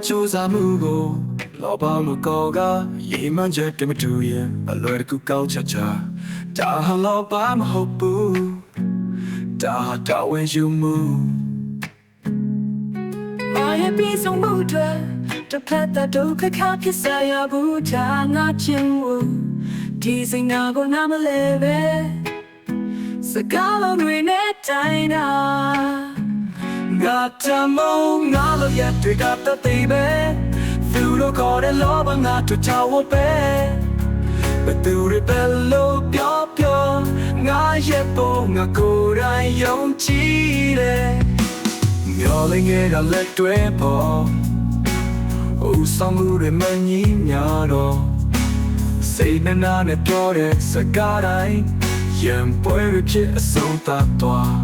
ချိုးစားမှုကိုလောဘမကောကရေမှန်းချက်တမတူရင်အလွယ်တကူကောက်ချချဒါဟာလောဘမဟုတ်ဘူးဒါဟာတာဝန်ယူမှုမာရဲ့ပြီးဆုံးမှုတွေတစ်ဖက်သက်ဒုက္ခခဖြစ်စရာဘူးဒါငါချင်းဘူးဒီစိတ်နာကိုနားမလဲပဲစကားလုံးတွေနဲ့တိုင်းတာငါတမောငါလိုရတွေ့တာတသေးပဲသူတို့ခေါ်တဲ့လောဘငါတို့ချဝပဲဘယ်သူတွေပဲလို့ပြောငါရဲ့ပုံငါကိုယ်တိုင်ယုံကြည်တယ်မျောလင်းငယ်ကလက်တွဲပေါ်ဦးဆောင်မှုတွေမညီညာတော့စိတ်နဲ့ပြောတဲ့စကားတိုင်းရံပွဲဖြစ်အဆုံးသတ်သွား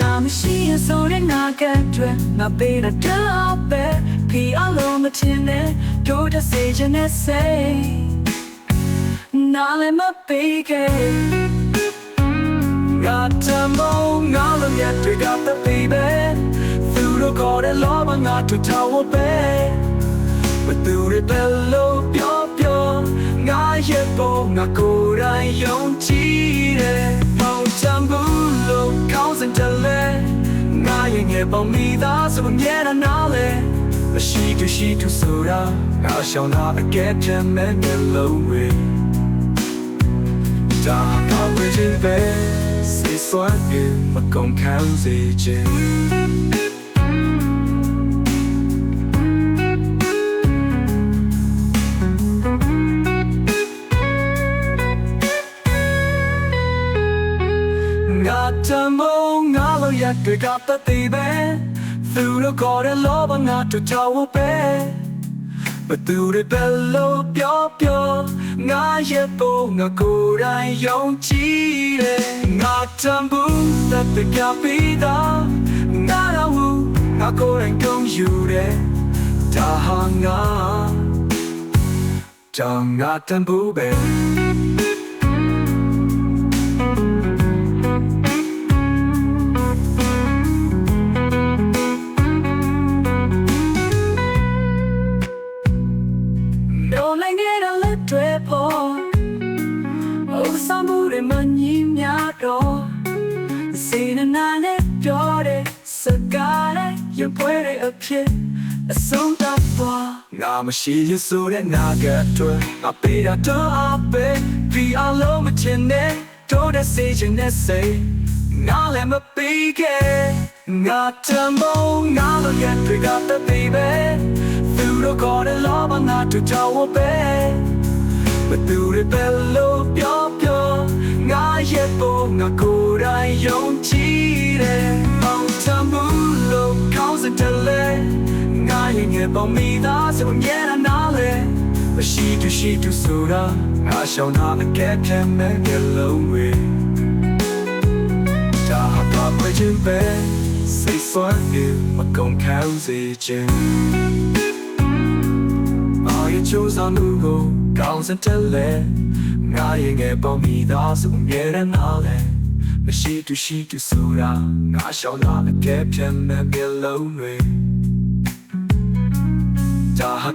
ငါမရှိရဆိုတဲ့ငါကတွေငါပေးတဲ့တော့ပဲဖီအလုံးမတင်နဲ့တို့တဲ့စေချင်တဲ့စိတ်နားလည်းမပေးခဲ့ငါတမောငါလိုရတွေ့တာပဲ baby သူတို့ခေါ်တဲ့လောဘငါတို့ထားဖို့ပဲဘယ်သူတွေပဲလို့ပြောငါရဲ့ပုံငါကိုယ်တိုင်ယုံကြည်တယ်မောင်ချမ်းဘူးလို့ကောင်းစင်တယ်လေငါရဲ့ငယ်ပေါင်းမိသားစုမြဲတမ်းနားလေမရှိတူဆိုတာငါရှောင်တာအကဲချမ်းမဲ့လုံးဝေးဒါကဝေးခြင်းပဲစိတ်ဆွမ်းရင်မကုန်ခံစေခြင်းငါတမောငါလိုရတွေ့တာတသေးပဲသူတို့ခေါ်တဲ့လောဘငါတို့ချဝပဲဘယ်သူတွေပဲလို့ပြောငါရဲ့ပုံငါကိုယ်တိုင်ယုံကြည်တယ်ငါတံဘူးသက်ပြပြီးသားငါတော့ငါကိုယ်တိုင်ကုန်ယူတယ်ဒါဟာငါတံဘူးပဲတွေ့ဖို့ဦးဆောင်မှုတွေမညီမျှတော့စေနာနဲ့ပြောတဲ့စကားတွေရပွဲတွေအဖြစ်အဆုံးသတ်သွားငါမရှိရဆိုတဲ့နာကအတွက်ငါပေးတာတော့အပဲဒီအလုံးမချင်နဲ့တို့တဲ့စေချင်တဲ့စိတ်ငါလည်းမပေးခဲ့ငါတမောငါလိုရတွေ့တာတဲ့ baby သူတို့ခေါ်တဲ့လောဘငါတို့ချဝပဲဘယ်သူတွေပဲလို့ပြောငါရဲ့ပုံငါကိုယ်တိုင်ယုံကြည်တယ်မောင်တမှုလို့ကောင်းစတဲ့လေငါရဲ့ငယ်ပေါင်းမိသားစုမြဲတမ်းနားလေမရှိတူဆိုတာငါရှောင်တာအကဲဖြတ်မဲ့လုံးဝေးဒါဟာတော့မချင်ပဲစိတ်ဆွမ်းနေမကုန်ခံစေခြင်းမာရဲ့ချိုးစားမှုကိုကောင်းစတဲ့လေငါရဲ့ငယ်ပေါင်းမိသားစုမြဲတမ်းနားလေမရှိတူဆိုတာငါရှောင်တာအကဲဖြတ်မဲ့လုံးဝေးဒါဟာ